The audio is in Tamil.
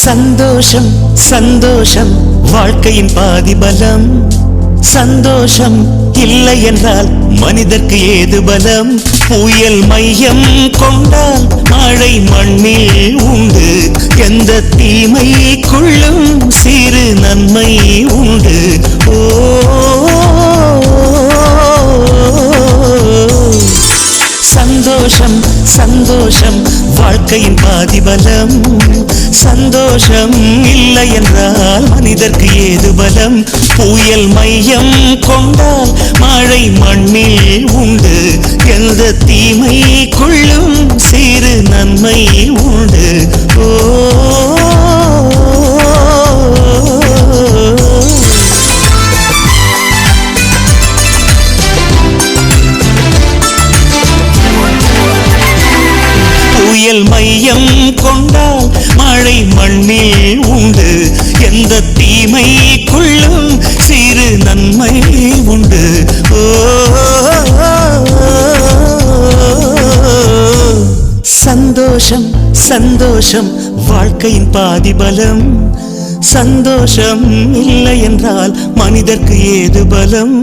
சந்தோஷம் சந்தோஷம் வாழ்க்கையின் பாதி பலம். சந்தோஷம் இல்லை என்றால் மனிதர்க்கு ஏது பலம்? புயல் மையம் கொண்டால் மழை மண்ணில் உண்டு. எந்த தீமைக்குள்ளும் சிறு நன்மை உண்டு. ஓ சந்தோஷம் சந்தோஷம் வாழ்க்கையின் பாதி பலம். சந்தோஷம் இல்லை என்றால் மனிதர்க்கு ஏது பலம்? புயல் மையம் கொண்டால் மழை மண்ணில் உண்டு. எந்த தீமைக்குள்ளும் சிறு நன்மை உண்டு. ஓ புயல் மையம் கொண்டால் மழை மண்ணில் உண்டு. எந்த தீமைக்குள்ளும் சிறு நன்மை உண்டு. ஓ சந்தோஷம் சந்தோஷம் வாழ்க்கையின் பாதி பலம். சந்தோஷம் இல்லை என்றால் மனிதர்க்கு ஏது பலம்?